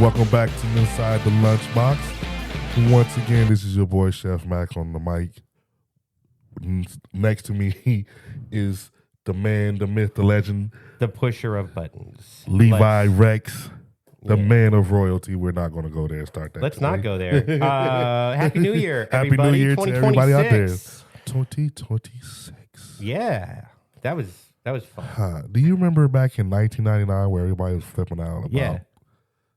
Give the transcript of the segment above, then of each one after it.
Welcome back to Inside the Lunchbox. Once again, this is your boy Chef MaQ on the mic. Next to me is the man, the myth, the legend, the pusher of buttons, Levi Rex, the man of royalty. We're not going to go there and start that. Let's today. Not go there. Happy New Year, Happy everybody. New Year to everybody out there. 2026. Yeah, that was fun. Do you remember back in 1999 where everybody was flipping out about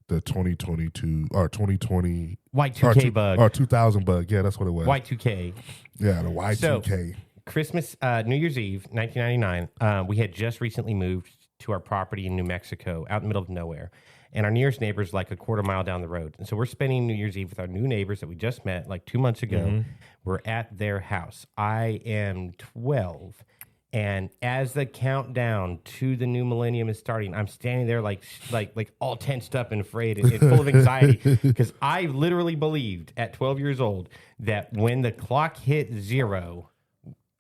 the 2022 or 2020 Y2K bug or 2000 bug? Yeah, that's what it was. Y2K. Yeah, the Y2K. So, Christmas, New Year's Eve, 1999. We had just recently moved to our property in New Mexico, out in the middle of nowhere, and our nearest neighbor is like a quarter mile down the road. And so we're spending New Year's Eve with our new neighbors that we just met like 2 months ago. Mm-hmm. We're at their house. I am 12. And as the countdown to the new millennium is starting, I'm standing there like all tensed up and afraid and full of anxiety because I literally believed at 12 years old that when the clock hit 0,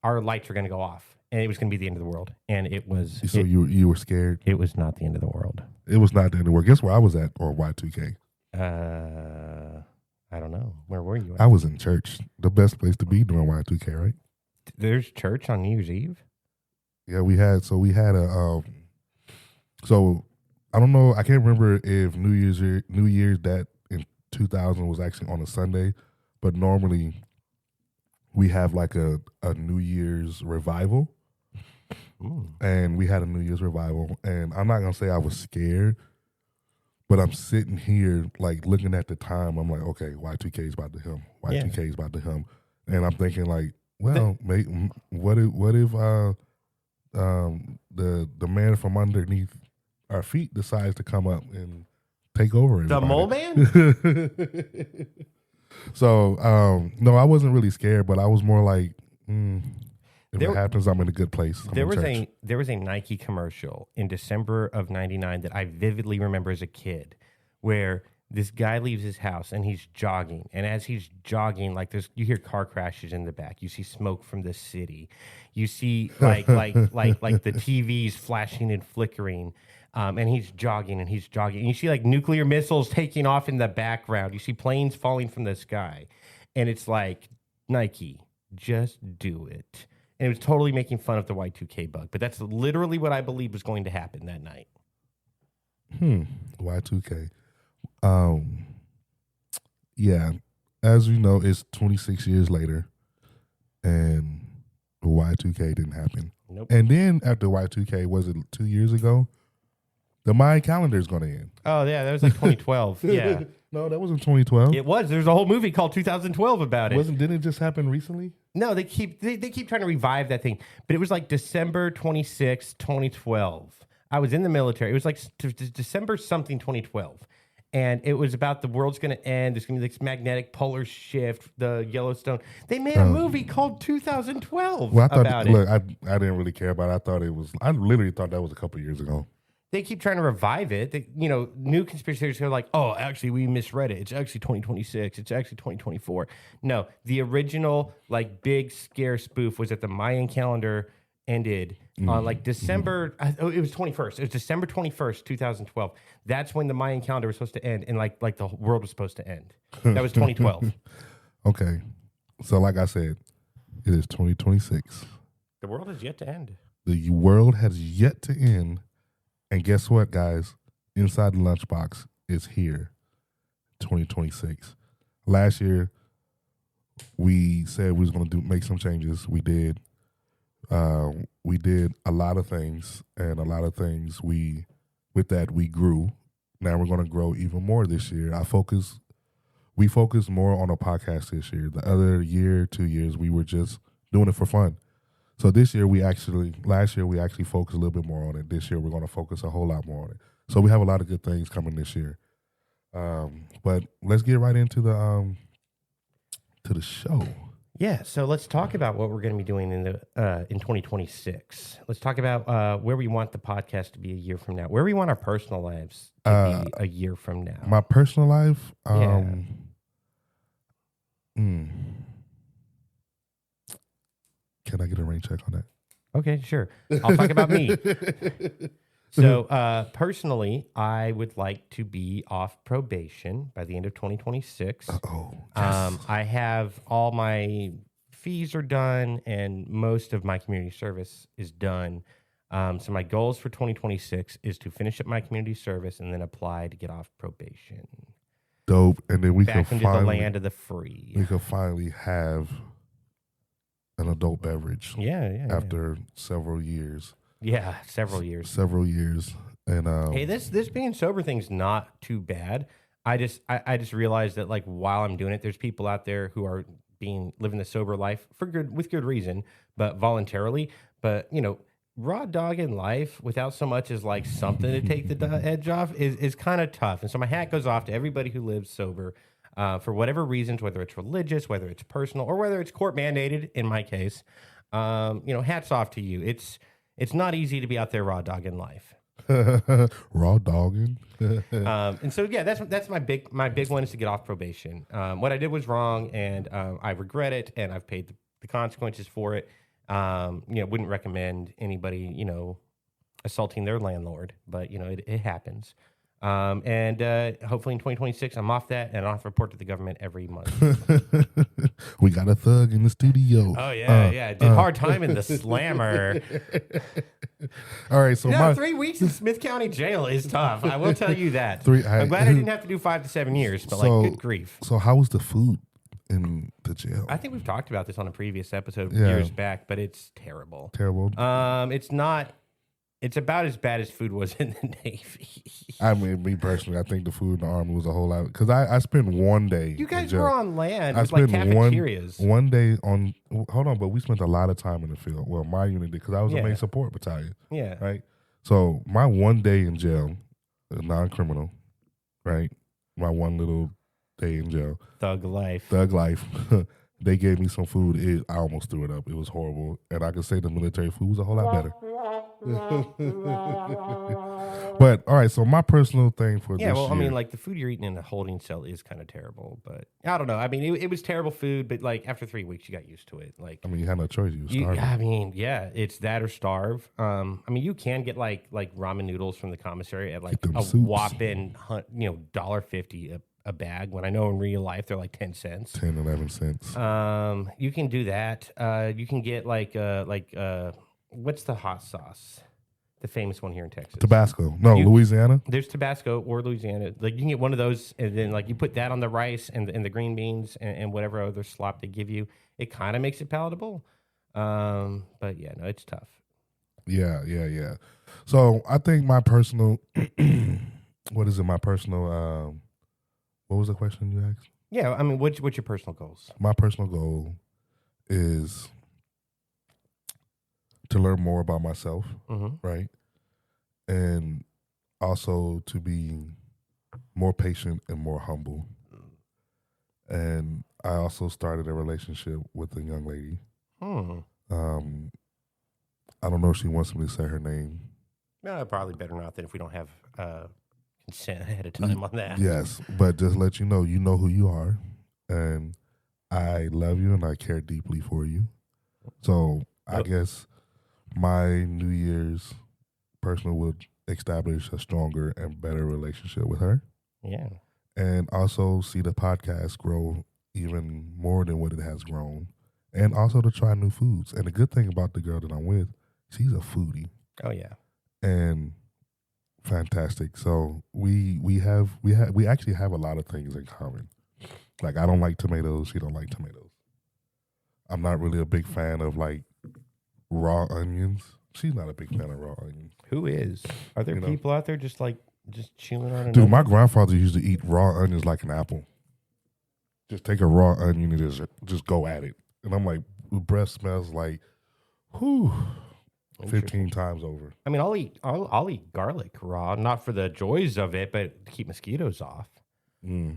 our lights were going to go off and it was going to be the end of the world. And it was. So you were scared? It was not the end of the world. It was not the end of the world. Guess where I was at or Y2K? I don't know. Where were you at? I was in church. The best place to be during Y2K, right? There's church on New Year's Eve? Yeah, we had a so I don't know, I can't remember if New Year's that in 2000 was actually on a Sunday, but normally we have like a New Year's revival. And we had a New Year's revival, and I'm not gonna say I was scared, but I'm sitting here like looking at the time. I'm like, okay, Y2K is about to him. Y2K is about to him, and I'm thinking like, well, what if the man from underneath our feet decides to come up and take over everybody. The mole man? So, no, I wasn't really scared, but I was more like, if it happens, I'm in a good place. There was a Nike commercial in December of 99 that I vividly remember as a kid where this guy leaves his house and he's jogging. And as he's jogging, like you hear car crashes in the back. You see smoke from the city. You see like the TVs flashing and flickering. And he's jogging and he's jogging. And you see like nuclear missiles taking off in the background. You see planes falling from the sky. And it's like, Nike, just do it. And it was totally making fun of the Y2K bug. But that's literally what I believe was going to happen that night. Y2K. Yeah, as you know, it's 26 years later, and Y2K didn't happen. Nope. And then after Y2K, was it 2 years ago? The Mayan calendar is going to end. Oh, yeah, that was like 2012. Yeah. No, that wasn't 2012. It was. There's a whole movie called 2012 about it. Didn't it just happen recently? No, they keep trying to revive that thing. But it was like December 26, 2012. I was in the military. It was like December something 2012. And it was about the world's going to end. There's going to be this magnetic polar shift, the Yellowstone. They made a movie called 2012 about it. Look, I didn't really care about it. I literally thought that was a couple of years ago. They keep trying to revive it. New conspiracy theories are like, oh, actually, we misread it. It's actually 2026. It's actually 2024. No, the original, like, big scare spoof was that the Mayan calendar ended on, like, December. It was 21st. It was December 21st, 2012. That's when the Mayan calendar was supposed to end, and, like the world was supposed to end. That was 2012. Okay. So, like I said, it is 2026. The world has yet to end. The world has yet to end. And guess what, guys? Inside the Lunchbox is here, 2026. Last year, we said we was going to make some changes. We did. We did a lot of things, and a lot of things we grew. Now we're going to grow even more this year. We focused more on a podcast this year. The other year, 2 years, we were just doing it for fun. So last year we actually focused a little bit more on it. This year we're going to focus a whole lot more on it. So we have a lot of good things coming this year. But let's get right into the show. Yeah, so let's talk about what we're going to be doing in 2026. Let's talk about where we want the podcast to be a year from now. Where we want our personal lives to be a year from now. My personal life, Can I get a rain check on that? Okay, sure. I'll talk about me. So personally, I would like to be off probation by the end of 2026. Oh, yes. I have all my fees are done and most of my community service is done. So my goals for 2026 is to finish up my community service and then apply to get off probation. Dope. And then we Back can into the finally, land of the free. we can finally have an adult beverage. Yeah. After several years. Yeah, several years. Several years. And Hey, this being sober thing's not too bad. I just realized that like while I'm doing it, there's people out there who are living the sober life with good reason, but voluntarily. But raw dogging life without so much as like something to take the edge off is kind of tough. And so my hat goes off to everybody who lives sober for whatever reasons, whether it's religious, whether it's personal, or whether it's court mandated. In my case, hats off to you. It's not easy to be out there raw dogging life. Raw dogging. And so yeah, that's my big one is to get off probation. What I did was wrong, and I regret it, and I've paid the consequences for it. Wouldn't recommend anybody assaulting their landlord, but it happens. And hopefully in 2026, I'm off that, and I'll have to report to the government every month. We got a thug in the studio. Oh yeah. Did hard time in the slammer. All right, so 3 weeks in Smith County Jail is tough. I will tell you that. I'm glad I didn't have to do 5 to 7 years, but good grief. So how was the food in the jail? I think we've talked about this on a previous episode years back, but it's terrible. Terrible. It's not. It's about as bad as food was in the Navy. I mean, me personally, I think the food in the Army was a whole lot. Because I spent one day. You guys were on land I with like spent cafeterias. one day on. Hold on, but we spent a lot of time in the field. Well, my unit did because I was a main support battalion. Yeah. Right. So my one day in jail, non-criminal, right? My one little day in jail. Thug life. They gave me some food. I almost threw it up. It was horrible. And I could say the military food was a whole lot better. But all right, so my personal thing for this year. I mean, like the food you're eating in a holding cell is kind of terrible, but I don't know. I mean, it was terrible food, but like after 3 weeks, you got used to it. Like, I mean, you had no choice. You were starving. I mean, yeah, it's that or starve. I mean, you can get like ramen noodles from the commissary at like a soups. whopping $1.50 a bag. When I know in real life they're like 10 cents, 10, 11 cents. You can do that. You can get like what's the hot sauce? The famous one here in Texas. Tabasco. No, Louisiana. There's Tabasco or Louisiana. Like you can get one of those, and then like you put that on the rice and the green beans and whatever other slop they give you. It kind of makes it palatable. But yeah, no, it's tough. Yeah. So I think my personal, what is it? My personal. What was the question you asked? Yeah, I mean, what's your personal goals? My personal goal is to learn more about myself, right? And also to be more patient and more humble. And I also started a relationship with a young lady. I don't know if she wants me to say her name. No, probably better not than if we don't have consent ahead of time on that. Yes, but just let you know who you are. And I love you and I care deeply for you. So I guess my New Year's personal would establish a stronger and better relationship with her. Yeah. And also see the podcast grow even more than what it has grown. And also to try new foods. And the good thing about the girl that I'm with, she's a foodie. Oh yeah. And fantastic. So we actually have a lot of things in common. Like I don't like tomatoes, she don't like tomatoes. I'm not really a big fan of like raw onions. She's not a big fan of raw onions. Who is? Are there people out there just chewing on it? Dude, my grandfather used to eat raw onions like an apple. Just take a raw onion and just go at it. And I'm like, the breath smells like 15 times over. I mean, I'll eat garlic raw, not for the joys of it, but to keep mosquitoes off. It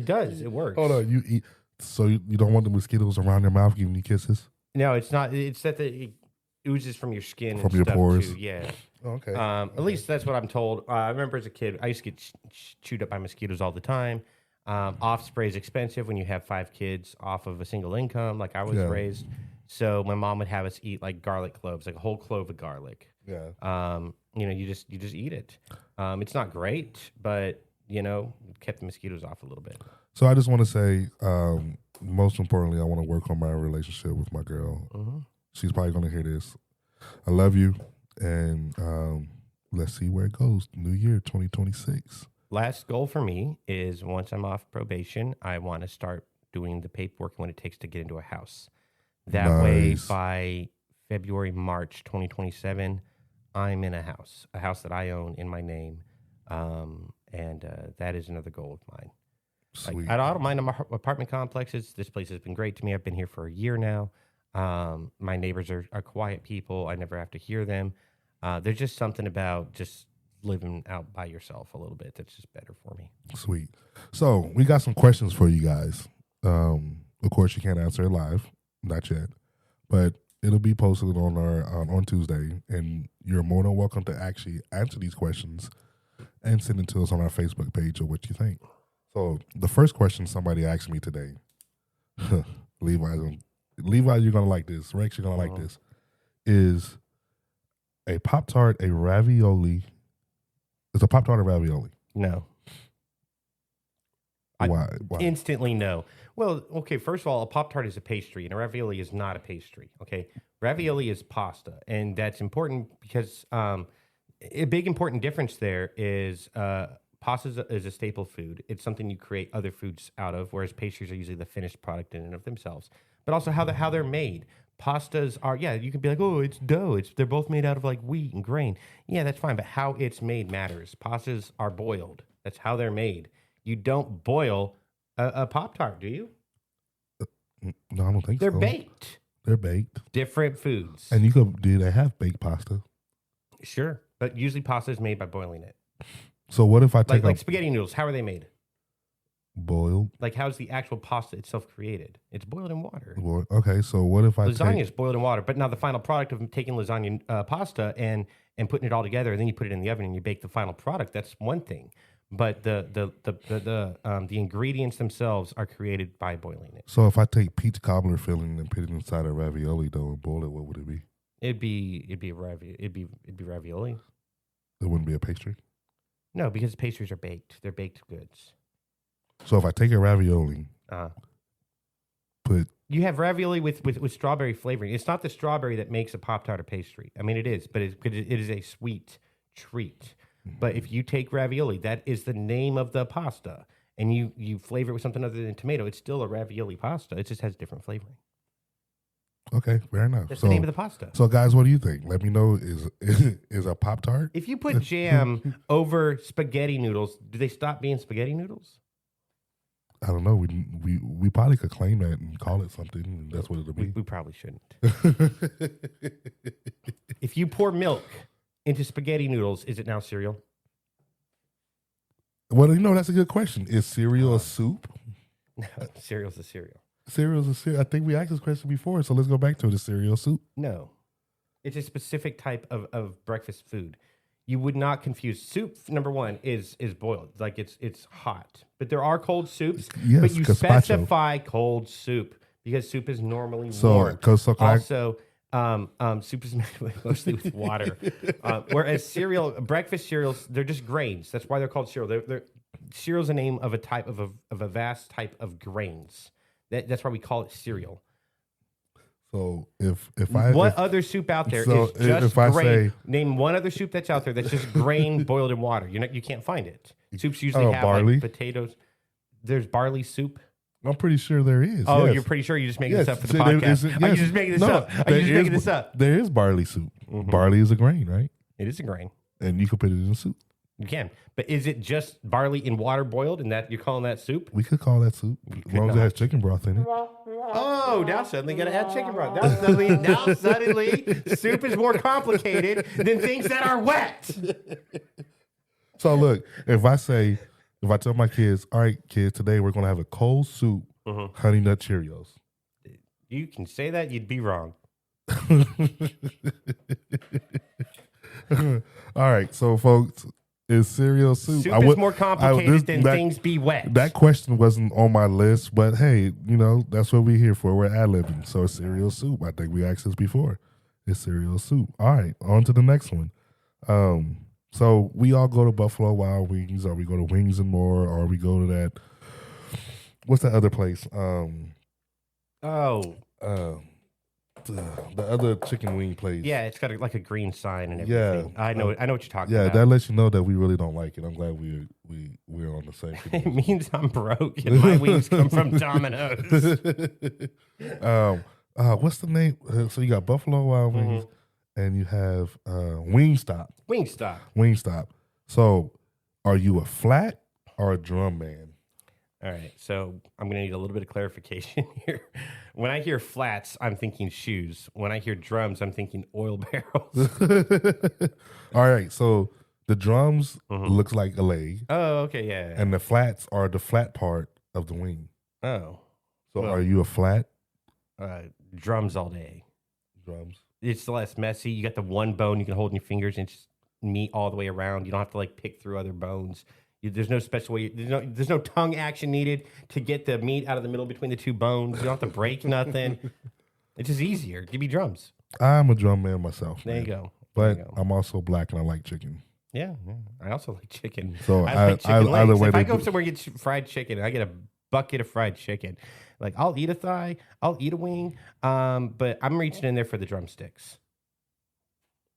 does. It works. Hold on, you eat. So you don't want the mosquitoes around your mouth giving you kisses? No, it's not. It's that it oozes from your skin, from and your stuff pores. Too. Yeah. Okay. At least that's what I'm told. I remember as a kid, I used to get chewed up by mosquitoes all the time. Off spray is expensive when you have 5 kids off of a single income, like I was raised. So my mom would have us eat like garlic cloves, like a whole clove of garlic. Yeah. You just eat it. It's not great, but kept the mosquitoes off a little bit. So I just want to say, most importantly, I want to work on my relationship with my girl. Mm-hmm. She's probably going to hear this. I love you, and let's see where it goes. New year, 2026. Last goal for me is once I'm off probation, I want to start doing the paperwork and what it takes to get into a house. That way, by February, March 2027, I'm in a house that I own in my name, and that is another goal of mine. Sweet. Like, I don't mind apartment complexes. This place has been great to me. I've been here for a year now. My neighbors are quiet people. I never have to hear them. There's just something about just living out by yourself a little bit that's just better for me. Sweet. So we got some questions for you guys. Of course, you can't answer it live, not yet, but it'll be posted on Tuesday, and you're more than welcome to actually answer these questions and send it to us on our Facebook page of what you think. So the first question somebody asked me today, Levi, you're gonna like this. Rex, you're gonna like this. Is a Pop-Tart a ravioli? Is a Pop-Tart a ravioli? No. Why? Instantly no. Well, okay, first of all, a Pop-Tart is a pastry, and a ravioli is not a pastry, okay? Ravioli is pasta, and that's important because a big important difference there is pasta is a staple food. It's something you create other foods out of, whereas pastries are usually the finished product in and of themselves. But also how they're made. Pastas are, you can be like, oh, it's dough. They're both made out of like wheat and grain. Yeah, that's fine, but how it's made matters. Pastas are boiled. That's how they're made. You don't boil a Pop-Tart, do you? No, I don't think They're so. baked. They're baked. Different foods. And do they have baked pasta? Sure, but usually pasta is made by boiling it. So what if I take like spaghetti noodles? How are they made? Boiled. Like, how's the actual pasta itself created? It's boiled in water. Okay, so what if I lasagna is boiled in water, but now the final product of taking lasagna pasta and putting it all together, and then you put it in the oven and you bake the final product. That's one thing, but the ingredients themselves are created by boiling it. So if I take peach cobbler filling and put it inside a ravioli dough and boil it, what would it be? It'd be ravioli. It wouldn't be a pastry. No, because pastries are baked. They're baked goods. So if I take a ravioli, you have ravioli with strawberry flavoring. It's not the strawberry that makes a Pop-Tart a pastry. I mean, it is, but it is a sweet treat. But if you take ravioli, that is the name of the pasta, and you flavor it with something other than tomato, it's still a ravioli pasta. It just has different flavoring. Okay, fair enough. That's the name of the pasta. So, guys, what do you think? Let me know. Is a Pop-Tart? If you put jam over spaghetti noodles, do they stop being spaghetti noodles? I don't know. We probably could claim that and call it something, and that's what it'll be. We probably shouldn't. If you pour milk into spaghetti noodles, is it now cereal? Well, that's a good question. Is cereal a soup? No, cereal's a cereal. Cereal's a cereal. I think we asked this question before, so let's go back to the cereal soup. No. It's a specific type of breakfast food. You would not confuse soup. Number one is boiled, like it's hot. But there are cold soups. Yes, but you gazpacho. specify cold soup because soup is normally warm. Also, soup is made mostly with water. Whereas breakfast cereals, they're just grains. That's why they're called cereal. Cereal's a name of a type of a vast type of grains. That's why we call it cereal. So if other soup out there is just grain? Name one other soup that's out there that's just grain boiled in water. You can't find it. Soups usually have barley. like potatoes. There's barley soup. I'm pretty sure there is. Oh, yes. You're pretty sure you're just making this up for the podcast? Are you just making this up? Are you just making this up? There is barley soup. Mm-hmm. Barley is a grain, right? It is a grain, and you can put it in soup. You can, but is it just barley in water boiled, and that you're calling that soup? We could call that soup as long as it has chicken broth in it. Oh, now suddenly got to add chicken broth. Now suddenly, soup is more complicated than things that are wet. So look, if I tell my kids, all right, kids, today we're gonna have a cold soup, Honey Nut Cheerios. You can say that, you'd be wrong. All right, so folks, Is cereal soup? Soup is more complicated than things be wet. That question wasn't on my list, but hey, that's what we're here for. We're ad-libbing. So it's cereal soup. I think we asked this before. It's cereal soup. All right, on to the next one. So we all go to Buffalo Wild Wings, or we go to Wings and More, or we go to that. What's that other place? The other chicken wing place. Yeah, it's got like a green sign and everything. Yeah, I know what you're talking about. Yeah, that lets you know that we really don't like it. I'm glad we're on the same page. It means I'm broke and my wings come from Domino's. What's the name? So you got Buffalo Wild Wings, and you have Wingstop. Wingstop. So, are you a flat or a drum man? All right, so I'm going to need a little bit of clarification here. When I hear flats, I'm thinking shoes. When I hear drums, I'm thinking oil barrels. All right, so the drums looks like a leg. Oh, okay, yeah. And the flats are the flat part of the wing. Oh. So are you a flat? Drums all day. Drums. It's less messy. You got the one bone you can hold in your fingers and just meat all the way around. You don't have to like pick through other bones. There's no special way. There's no tongue action needed to get the meat out of the middle between the two bones. You don't have to break nothing. It's just easier. Give me drums. I'm a drum man myself. There you go. But I'm also black and I like chicken. Yeah. I also like chicken. So I like chicken legs. If I go somewhere and get fried chicken, I get a bucket of fried chicken. Like I'll eat a thigh, I'll eat a wing, but I'm reaching in there for the drumsticks.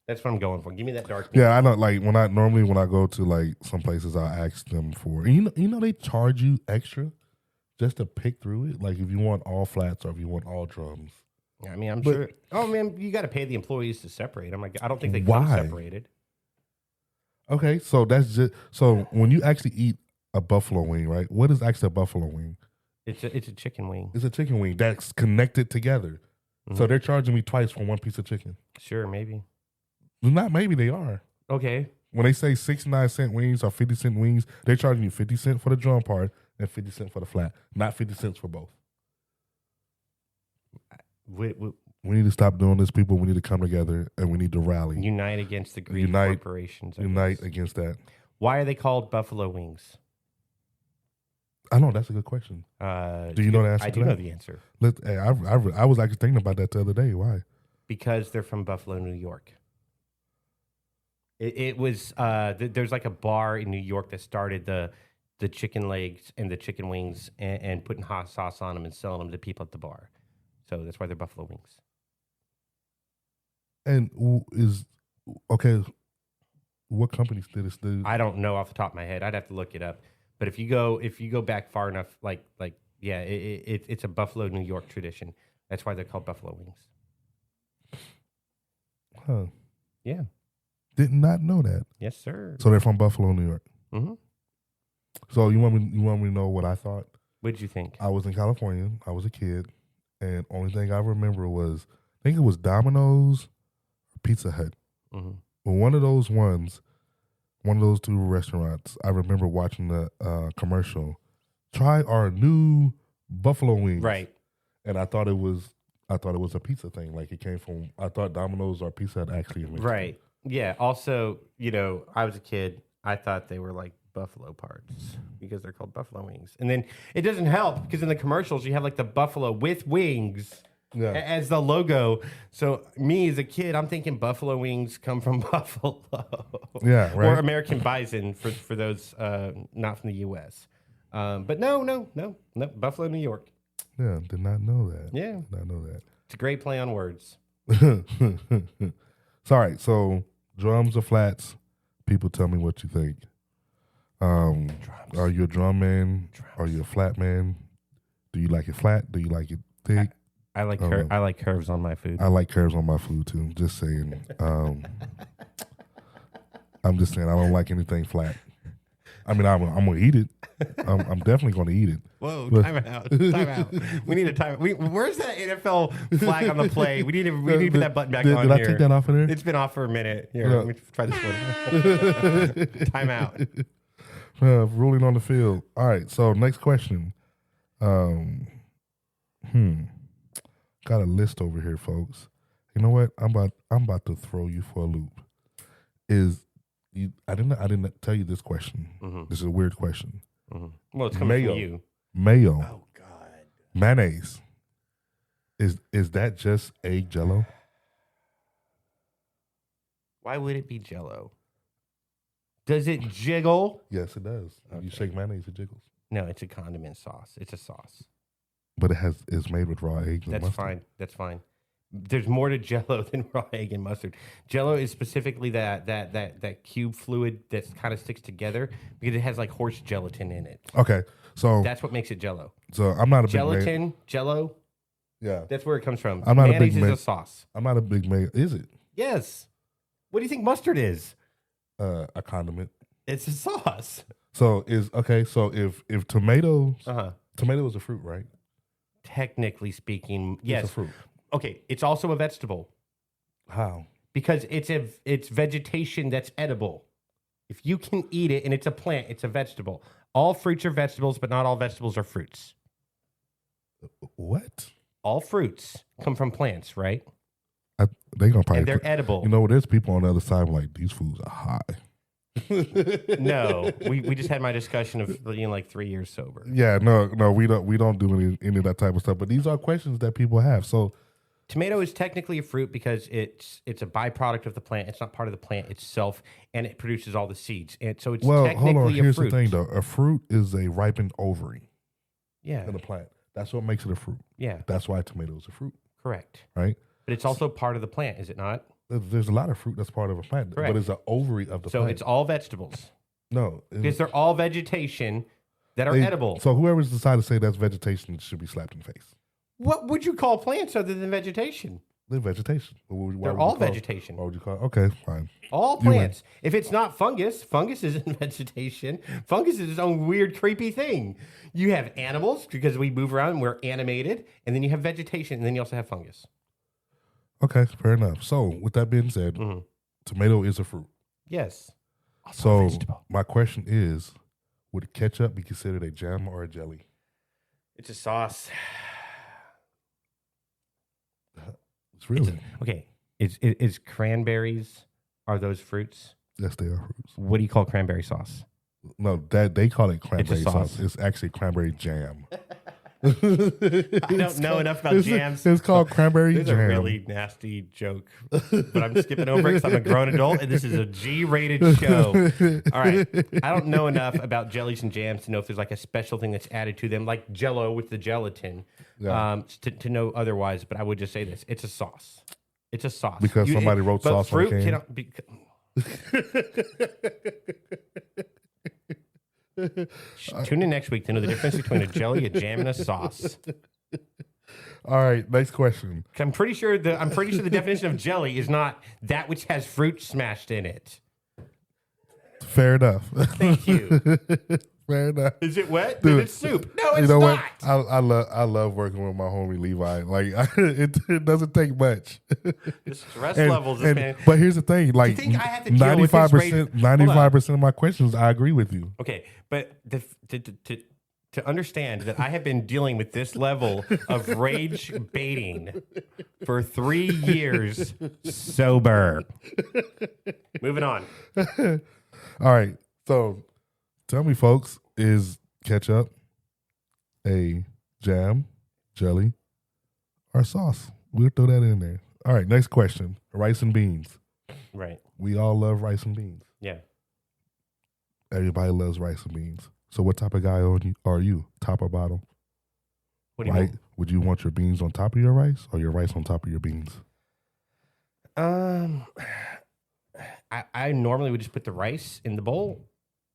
That's what I'm going for. Give me that dark meat. Yeah, I know. Like when I go to like some places, I ask them for. And you know they charge you extra just to pick through it. Like if you want all flats or if you want all drums. I mean, I'm sure. Oh man, you got to pay the employees to separate. I'm like, I don't think they come separated. Okay, so that's just when you actually eat a buffalo wing, right? What is actually a buffalo wing? It's a chicken wing. It's a chicken wing that's connected together. Mm-hmm. So they're charging me twice for one piece of chicken. Sure, maybe. Not maybe, they are. Okay. When they say 69-cent wings or 50-cent wings, they're charging you 50 cents for the drum part and 50 cents for the flat, not 50 cents for both. We need to stop doing this, people. We need to come together and we need to rally. Unite against the greedy corporations. Unite against that. Why are they called buffalo wings? I know, that's a good question. Do you know the answer? I do know the answer. I was actually thinking about that the other day. Why? Because they're from Buffalo, New York. It was there's like a bar in New York that started the chicken legs and the chicken wings and putting hot sauce on them and selling them to people at the bar. So that's why they're buffalo wings. And what companies did this do? I don't know off the top of my head. I'd have to look it up. But if you go back far enough, it's a Buffalo, New York tradition. That's why they're called buffalo wings. Huh. Yeah. Did not know that. Yes, sir. So they're from Buffalo, New York. Mm-hmm. So you want me to know what I thought? What did you think? I was in California. I was a kid, and only thing I remember was I think it was Domino's or Pizza Hut. Mm-hmm. But one of those two restaurants, I remember watching the commercial. Try our new buffalo wings, right? And I thought it was a pizza thing. Like it came from. I thought Domino's or Pizza Hut actually invented right. it. Yeah. Also, I was a kid. I thought they were like buffalo parts because they're called buffalo wings. And then it doesn't help because in the commercials you have like the buffalo with wings as the logo. So me as a kid, I'm thinking buffalo wings come from Buffalo. Yeah, right. Or American bison for those not from the U.S. But no, Buffalo, New York. Yeah, did not know that. Yeah. Did not know that. It's a great play on words. Sorry, so drums or flats? People tell me what you think. Are you a drum man? Drums. Are you a flat man? Do you like it flat? Do you like it thick? I like I like curves on my food. I like curves on my food too. Just saying. I'm just saying I don't like anything flat. I mean, I'm gonna eat it. I'm definitely gonna eat it. Whoa! Time out. We need a time. Where's that NFL flag on the play? We need to put that button back on here. Did I take that off of there? It's been off for a minute. Here, let me try this one. Time out. Ruling on the field. All right. So next question. Got a list over here, folks. You know what? I'm about to throw you for a loop. Is I didn't tell you this question. Mm-hmm. This is a weird question. Mm-hmm. Well, it's coming Mayo. from you. Mayo. Oh God. Mayonnaise. Is that just a Jello? Why would it be Jello? Does it jiggle? Yes, it does. Okay. You shake mayonnaise, it jiggles. No, it's a condiment sauce. It's a sauce. But it's made with raw eggs and That's mustard. fine. That's fine. There's more to Jello than raw egg and mustard. Jello is specifically that cube fluid that kind of sticks together because it has like horse gelatin in it. Okay, so That's what makes it Jello. So I'm not a Gelatin, Jello. Yeah, That's where it comes from. I'm not a Mayonnaise big is a sauce. I'm not a big mayo. Is it Yes. What do you think mustard is? a condiment? It's a sauce. So if tomatoes, Uh-huh. tomato is a fruit, right? Technically speaking, It's yes. a fruit. Okay, it's also a vegetable How? because it's vegetation that's edible. If you can eat it and it's a plant, it's a vegetable. All fruits are vegetables, but not all vegetables are fruits. What? All fruits come from plants, right? They gonna probably And they're edible. You know, there's people on the other side like these foods are high. No, we just had my discussion of being like 3 years sober. Yeah, no, we don't do any of that type of stuff. But these are questions that people have. So Tomato is technically a fruit because it's a byproduct of the plant. It's not part of the plant itself, and it produces all the seeds. And so it's technically hold on. Here's a fruit. the thing, though. A fruit is a ripened ovary Yeah, in a plant. That's what makes it a fruit. yeah, That's why tomato is a fruit, correct. right? But it's also part of the plant, is it not? There's a lot of fruit that's part of a plant, Correct. but it's an ovary of the So plant. it's all vegetables No, because they're all vegetation that are edible. So whoever's decided to say that's vegetation should be slapped in the face. What would you call plants other than vegetation? They're vegetation. They're all vegetation. What would you call it? Okay, fine. All You win. plants. If it's not fungus, fungus isn't vegetation. Fungus is its own weird, creepy thing. You have animals because we move around and we're animated, and then you have vegetation, and then you also have fungus. Okay, fair enough. So with that being said, tomato is a fruit. Yes. So my question is, would ketchup be considered a jam or a jelly? It's a sauce. It's really Okay. Is cranberries, are those fruits? yes, they are fruits. What do you call cranberry sauce? No, that they call it cranberry sauce. sauce. It's actually cranberry jam. I don't know enough about jams. It's called cranberry This is jam. a really nasty joke, but I'm skipping over it because I'm a grown adult and this is a G-rated show. All right. I don't know enough about jellies and jams to know if there's like a special thing that's added to them, like Jello with the gelatin, Yeah. to know otherwise. But I would just say this. It's a sauce. It's a sauce. Because somebody wrote but sauce on the fruit can? cannot be... Tune in next week to know the difference between a jelly, a jam, and a sauce. All right, next question. I'm pretty sure the definition of jelly is not that which has fruit smashed in it. Fair enough. Thank you. Fair enough. Is it wet? Dude, Then it's soup. No, it's You know not. what? I love working with my homie Levi. Like it doesn't take much. The stress levels, man. But here's the thing: like think I have to deal with this 95% of my questions, I agree with you. Okay, but to understand that I have been dealing with this level of rage baiting for 3 years sober. Moving on. All right, so tell me, folks, is ketchup a jam, jelly, or sauce? We'll throw that in there. All right, next question: rice and beans. Right. We all love rice and beans. Yeah. Everybody loves rice and beans. So what type of guy are you? Top or bottom? What do you mean? Would you want your beans on top of your rice or your rice on top of your beans? I normally would just put the rice in the bowl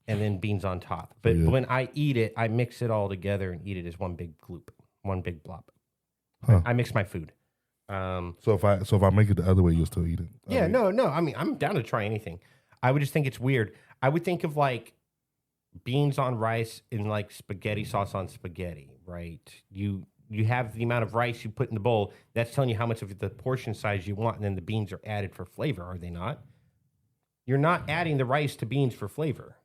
and then beans on top. But Yeah. when I eat it, I mix it all together and eat it as one big gloop, one big blob. Huh. I mix my food. So if I make it the other way, you'll still eat it. Yeah, no. I mean, I'm down to try anything. I would just think it's weird. I would think of like beans on rice and like spaghetti sauce on spaghetti, right? You have the amount of rice you put in the bowl. That's telling you how much of the portion size you want, and then the beans are added for flavor, are they not? You're not adding the rice to beans for flavor.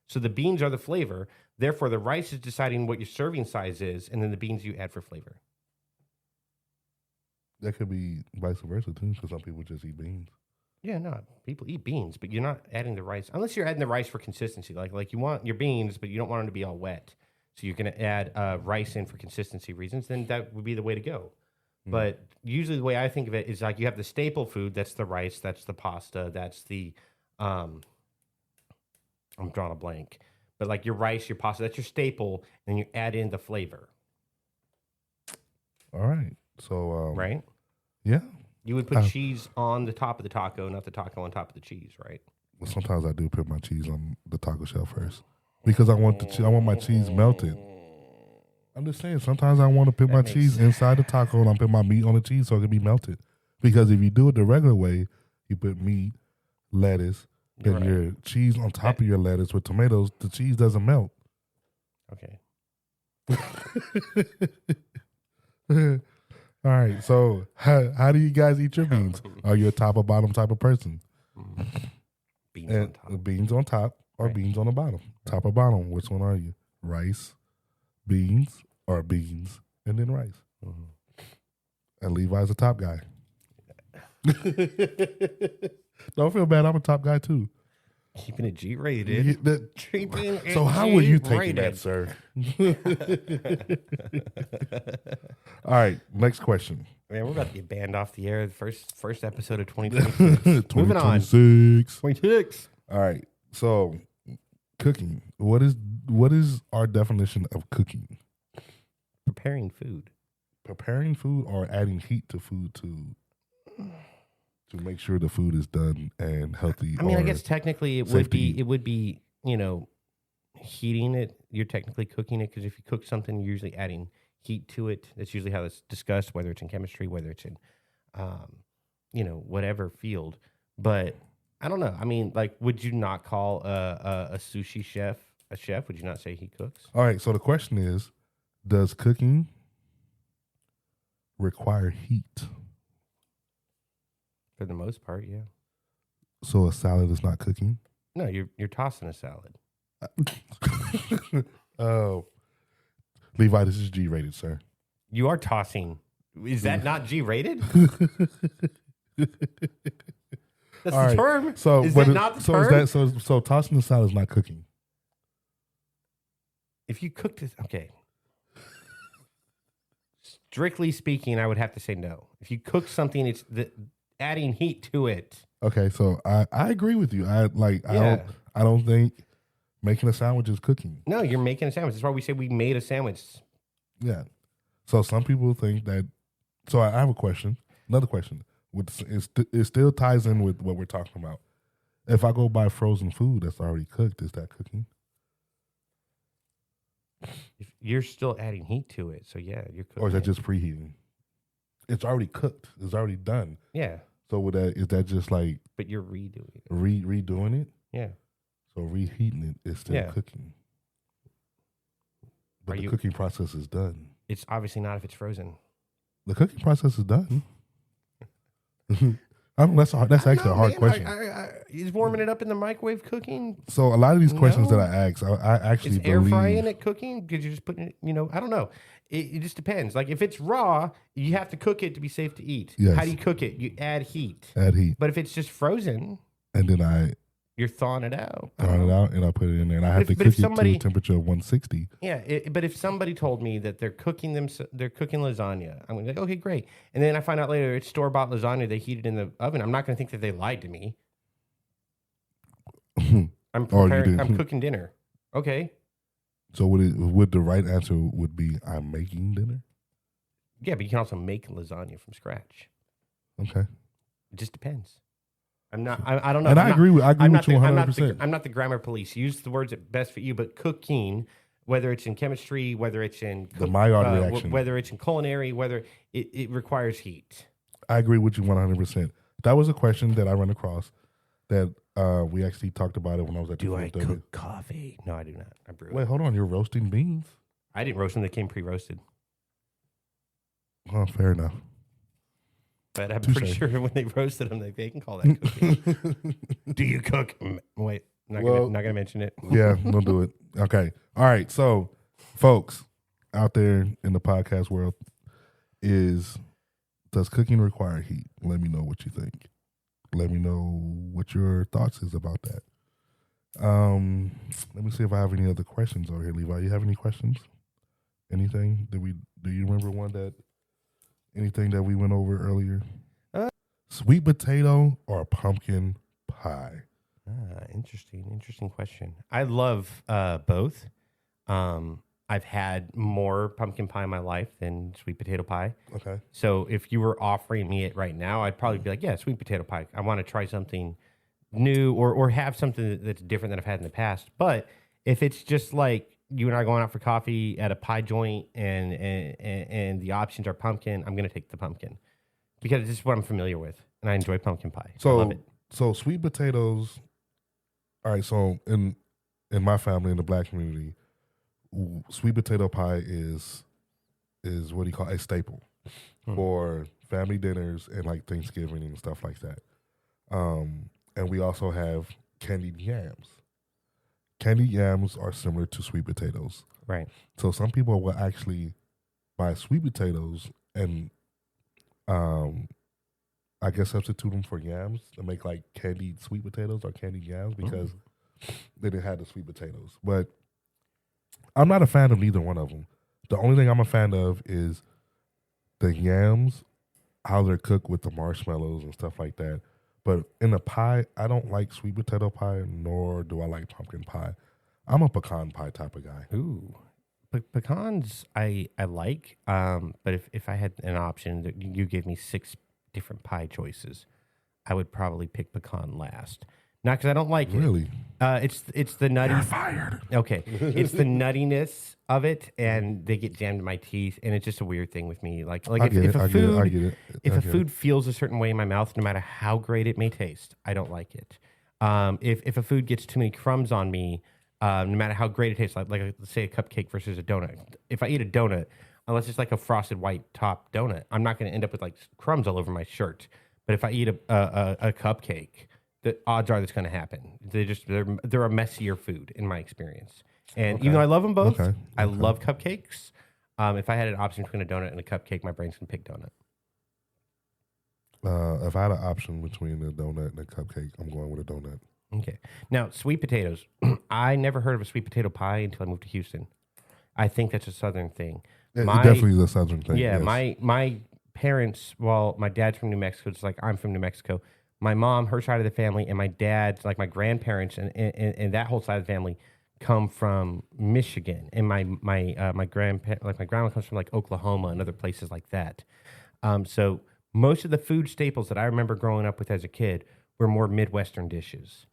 So the beans are the flavor. Therefore, the rice is deciding what your serving size is, and then the beans you add for flavor. That could be vice versa too, because some people just eat beans. Yeah, no, people eat beans, but you're not adding the rice unless you're adding the rice for consistency. Like you want your beans, but you don't want them to be all wet. So you're going to add rice in for consistency reasons. Then that would be the way to go. But usually the way I think of it is like you have the staple food. That's the rice. That's the pasta. That's the I'm drawing a blank. But like your rice, your pasta, that's your staple, and you add in the flavor. All right. So right? Yeah. You would put cheese on the top of the taco, not the taco on top of the cheese, right? Well, sometimes I do put my cheese on the taco shell first because I want I want my cheese melted. I'm just saying, sometimes I want to put my cheese inside the taco and I put my meat on the cheese so it can be melted. Because if you do it the regular way, you put meat, lettuce, then your cheese on top of your lettuce with tomatoes, the cheese doesn't melt. Okay. All right, so how do you guys eat your beans? Are you a top or bottom type of person? Beans on top. Beans on top or beans on the bottom? Top or bottom, which one are you? Rice, beans, or beans, and then rice? And Levi's a top guy. Don't feel bad, I'm a top guy too. Keeping it G-rated. So how were you taking that, sir? All right, next question. Man, we're about to get banned off the air. The first episode of 2026. Moving on. 26. All right, so cooking. What is our definition of cooking? Preparing food. Preparing food or adding heat to food to make sure the food is done and healthy. I mean, I guess technically it would be, heating it. You're technically cooking it because if you cook something, you're usually adding heat to it. That's usually how it's discussed, whether it's in chemistry, whether it's in, whatever field. But I don't know. I mean, like, would you not call a sushi chef a chef? Would you not say he cooks? All right. So the question is, does cooking require heat? For the most part, yeah. So a salad is not cooking? No, you're tossing a salad. Oh, Levi, this is G-rated, sir. You are tossing. Is that not G-rated? That's the term. So is that not the term? So tossing the salad is not cooking. If you cooked it, okay. Strictly speaking, I would have to say no. If you cook something, it's adding heat to it. Okay, so I agree with you. I don't think making a sandwich is cooking. No, you're making a sandwich. That's why we say we made a sandwich. Yeah. So some people think that. So I have a question. Another question. It still ties in with what we're talking about. If I go buy frozen food that's already cooked, is that cooking? If you're still adding heat to it, so yeah, you're cooking. Or is that just preheating? It's already cooked. It's already done. Yeah. So is that just like? But you're redoing it. Redoing it. Yeah. So reheating it is still cooking. But the cooking process is done. It's obviously not if it's frozen. The cooking process is done. That's actually a hard question. Is warming it up in the microwave cooking? So a lot of these questions that I ask, I actually is air frying it cooking? Because you're just putting it, I don't know. It just depends. Like if it's raw, you have to cook it to be safe to eat. Yes. How do you cook it? You add heat. But if it's just frozen, and then you're thawing it out. And I put it in there, and I have to cook it to a temperature of 160. Yeah, but if somebody told me that they're cooking lasagna, I'm going to be like, okay, great. And then I find out later it's store-bought lasagna. They heat it in the oven. I'm not going to think that they lied to me. I'm cooking dinner. Okay. So would the right answer would be I'm making dinner? Yeah, but you can also make lasagna from scratch. Okay. It just depends. I don't know. And I agree with you 100%. I'm not the grammar police. Use the words that best fit you, but cooking, whether it's in chemistry, whether it's in the Maillard reaction, whether it's in culinary, whether it requires heat. I agree with you 100%. That was a question that I ran across that we actually talked about it when I was at the Do I cook coffee? No, I do not. I brew it. Wait, hold on. You're roasting beans? I didn't roast them. They came pre-roasted. Oh, fair enough. But I'm pretty sure when they roasted them, they can call that cooking. Do you cook? Wait, not gonna mention it. Yeah, don't do it. Okay. All right. So, folks out there in the podcast world, does cooking require heat? Let me know what you think. let me know what your thoughts is about that. Let me see if I have any other questions over here, Levi. You have any questions? Anything? Do you remember anything that we went over earlier? Sweet potato or pumpkin pie? Interesting question. I love both. I've had more pumpkin pie in my life than sweet potato pie. Okay. So if you were offering me it right now, I'd probably be like, yeah, sweet potato pie. I want to try something new or have something that's different than I've had in the past. But if it's just like you and I going out for coffee at a pie joint and the options are pumpkin, I'm going to take the pumpkin because it's just what I'm familiar with. And I enjoy pumpkin pie. I love it. So sweet potatoes. All right. So in my family, in the black community, sweet potato pie is what do you call a staple for family dinners and like Thanksgiving and stuff like that. And we also have candied yams. Candied yams are similar to sweet potatoes. Right. So some people will actually buy sweet potatoes and I guess substitute them for yams to make like candied sweet potatoes or candied yams because they didn't have the sweet potatoes. But I'm not a fan of neither one of them. The only thing I'm a fan of is the yams, how they're cooked with the marshmallows and stuff like that. But in a pie, I don't like sweet potato pie, nor do I like pumpkin pie. I'm a pecan pie type of guy. Ooh. Pecans I like, but if I had an option that you gave me 6 different pie choices, I would probably pick pecan last. Not because I don't like it. Really? It's the nutty. You're fired. Okay, it's the nuttiness of it, and they get jammed in my teeth, and it's just a weird thing with me. Like if a food feels a certain way in my mouth, no matter how great it may taste, I don't like it. If a food gets too many crumbs on me, no matter how great it tastes, like let's say a cupcake versus a donut. If I eat a donut, unless it's like a frosted white top donut, I'm not going to end up with like crumbs all over my shirt. But if I eat a cupcake, the odds are that's going to happen. They're a messier food in my experience. And even though I love them both, I love cupcakes. If I had an option between a donut and a cupcake, my brain's going to pick donut. If I had an option between a donut and a cupcake, I'm going with a donut. Okay. Now, sweet potatoes. I never heard of a sweet potato pie until I moved to Houston. I think that's a Southern thing. It definitely is a Southern thing. Yeah, yes. my parents, well, my dad's from New Mexico, just like I'm from New Mexico. My mom, her side of the family, and my dad's, like my grandparents and that whole side of the family come from Michigan. And my grandma comes from like Oklahoma and other places like that. So most of the food staples that I remember growing up with as a kid were more Midwestern dishes.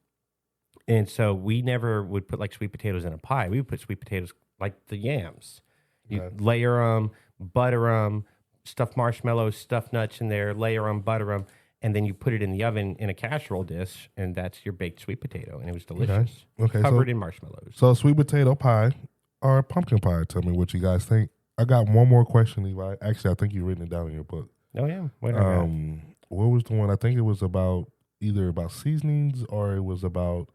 And so we never would put like sweet potatoes in a pie. We would put sweet potatoes like the yams. You layer them, butter them, stuff marshmallows, stuff nuts in there, layer them, butter them, and then you put it in the oven in a casserole dish, and that's your baked sweet potato, and it was delicious. Okay. Covered in marshmallows. So sweet potato pie or pumpkin pie? Tell me what you guys think. I got one more question, Levi. Actually, I think you've written it down in your book. Oh, yeah. What was the one? I think it was either about seasonings or it was about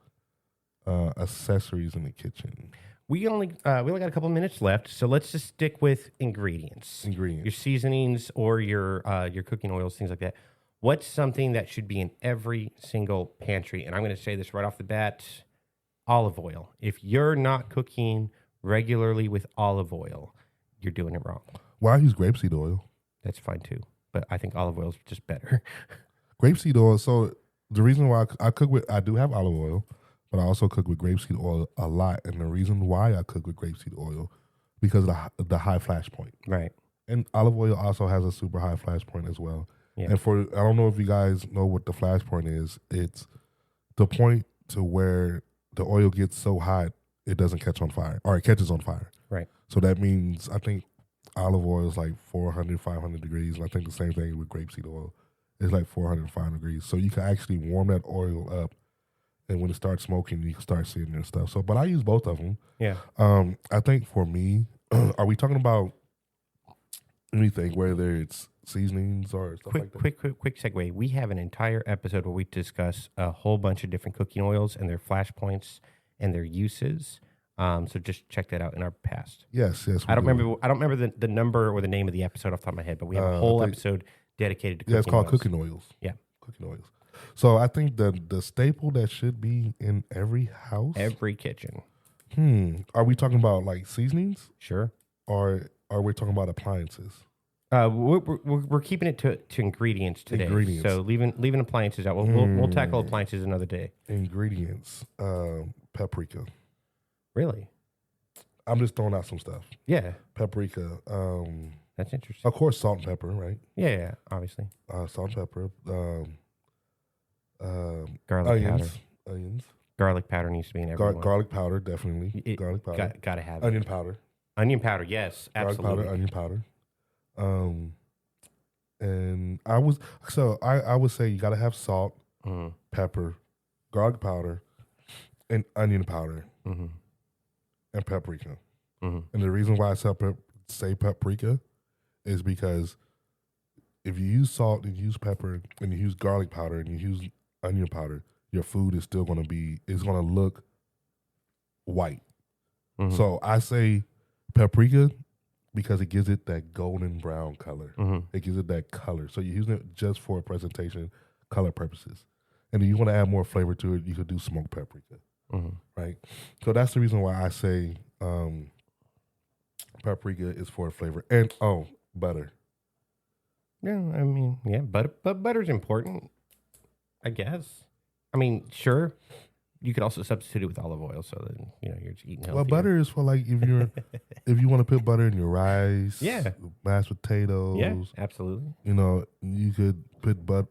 accessories in the kitchen. We only got a couple minutes left, so let's just stick with ingredients. Your seasonings or your cooking oils, things like that. What's something that should be in every single pantry? And I'm going to say this right off the bat, olive oil. If you're not cooking regularly with olive oil, you're doing it wrong. Well, I use grapeseed oil. That's fine too, but I think olive oil is just better. Grapeseed oil. So the reason why I do have olive oil, but I also cook with grapeseed oil a lot. And the reason why I cook with grapeseed oil, because of the high flash point. Right. And olive oil also has a super high flash point as well. Yeah. And I don't know if you guys know what the flash point is. It's the point to where the oil gets so hot, it doesn't catch on fire, or it catches on fire. Right. So that means, I think olive oil is like 400, 500 degrees. And I think the same thing with grapeseed oil. It's like 400, 500 degrees. So you can actually warm that oil up. And when it starts smoking, you can start seeing your stuff. So, but I use both of them. Yeah. I think for me, are we talking about anything, whether it's seasonings or stuff like that? Quick segue. We have an entire episode where we discuss a whole bunch of different cooking oils and their flash points and their uses. So just check that out in our past. Yes. I don't remember the number or the name of the episode off the top of my head, but we have a whole episode dedicated to cooking oils. Yeah, it's called cooking oils. Yeah. Cooking oils. So I think the staple that should be in every house. Every kitchen. Are we talking about like seasonings, Sure. or are we talking about appliances? We're keeping it to ingredients today. Ingredients. So leaving appliances out. We'll tackle appliances another day. Ingredients. Paprika. Really? I'm just throwing out some stuff. Yeah. Paprika. That's interesting. Of course, salt and pepper, right? Yeah, obviously. Salt and pepper. Garlic powder. Onions. Garlic powder needs to be in everyone. Garlic powder, definitely. Garlic powder. Gotta have onion it. powder. Onion powder, yes, Garlic absolutely. powder, onion powder. And I would say you gotta have salt, pepper, garlic powder, and onion powder, and paprika. And the reason why I say paprika is because if you use salt and you use pepper and you use garlic powder and you use onion powder, your food is still going to look white. So I say paprika because it gives it that golden brown color. It gives it that color. So you're using it just for presentation, color purposes. And if you want to add more flavor to it, you could do smoked paprika. Right? So that's the reason why I say paprika is for flavor. And, butter. Yeah, I mean, yeah, but butter's important, I guess. I mean, sure, you could also substitute it with olive oil, so then you're just eating healthier. Well, butter is for like if you want to put butter in your rice, mashed potatoes. Yeah, absolutely. You could put butter.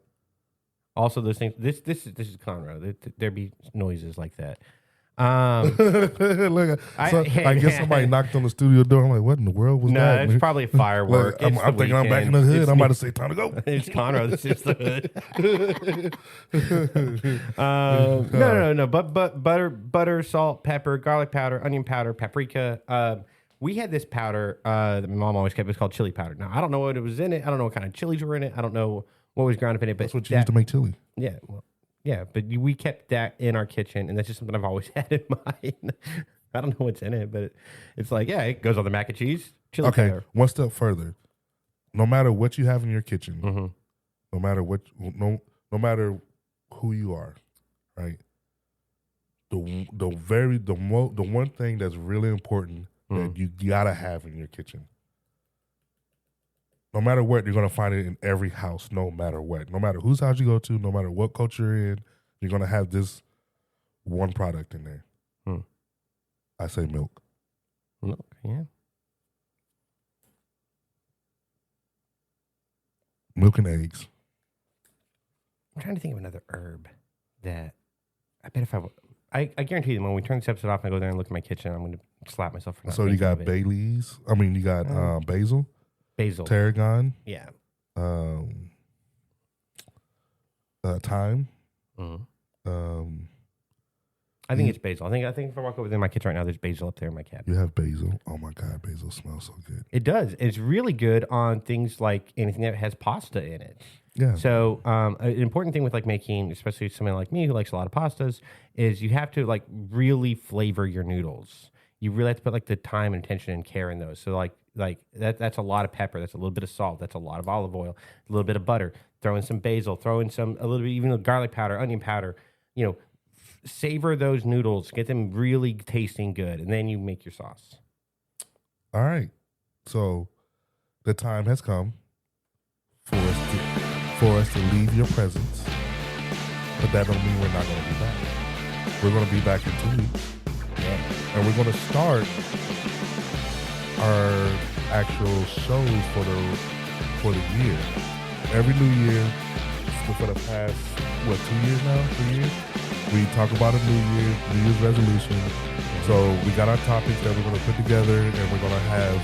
Also, those things. This is Conroe. There be noises like that. Look, I guess somebody knocked on the studio door. I'm like, what in the world was that? No, it's probably a firework. I'm thinking I'm back in the hood. I'm about to say, time to go. It's Conroe. This is the hood. No. But butter, salt, pepper, garlic powder, onion powder, paprika. We had this powder that my mom always kept. It's called chili powder. Now, I don't know what it was in it. I don't know what kind of chilies were in it. I don't know what was ground up in it. But that's what you used to make chili. Yeah, well. Yeah, but we kept that in our kitchen, and that's just something I've always had in mind. I don't know what's in it, but it's like, yeah, it goes on the mac and cheese. Chili powder. One step further. No matter what you have in your kitchen, no matter who you are, right? The one thing that's really important that you gotta have in your kitchen. No matter what, you're going to find it in every house, no matter what. No matter whose house you go to, no matter what culture you're in, you're going to have this one product in there. I say milk. Milk, yeah. Milk and eggs. I'm trying to think of another herb that I bet if I guarantee you when we turn this episode off and I go there and look at my kitchen, I'm going to slap myself for not So you got Bailey's. I mean, you got basil. Basil. Tarragon. Yeah. Thyme. I think it's basil. I think if I walk over there in my kitchen right now, there's basil up there in my cabinet. You have basil. Oh my God, basil smells so good. It does. It's really good on things like anything that has pasta in it. Yeah. So an important thing with like making, especially somebody like me who likes a lot of pastas, is you have to like really flavor your noodles. You really have to put like the time and attention and care in those. So like that's a lot of pepper. That's a little bit of salt. That's a lot of olive oil. A little bit of butter. Throw in some basil. Throw in a little bit even garlic powder, onion powder. Savor those noodles. Get them really tasting good, and then you make your sauce. All right. So the time has come for us to leave your presence, but that don't mean we're not going to be back. We're going to be back in 2 weeks. Yeah. And we're going to start our actual shows for the year. Every new year, for the past 2 years now, 3 years, we talk about a New Year's resolution. So we got our topics that we're going to put together, and we're going to have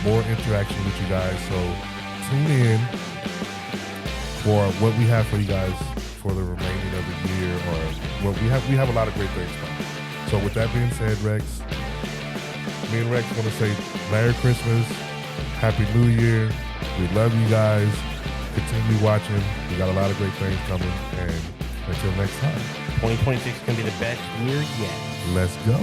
more interaction with you guys. So tune in for what we have for you guys for the remaining of the year, or what we have a lot of great things coming. So with that being said, Rex, me and Rex want to say Merry Christmas, Happy New Year. We love you guys. Continue watching. We got a lot of great things coming. And until next time, 2026 is going to be the best year yet. Let's go.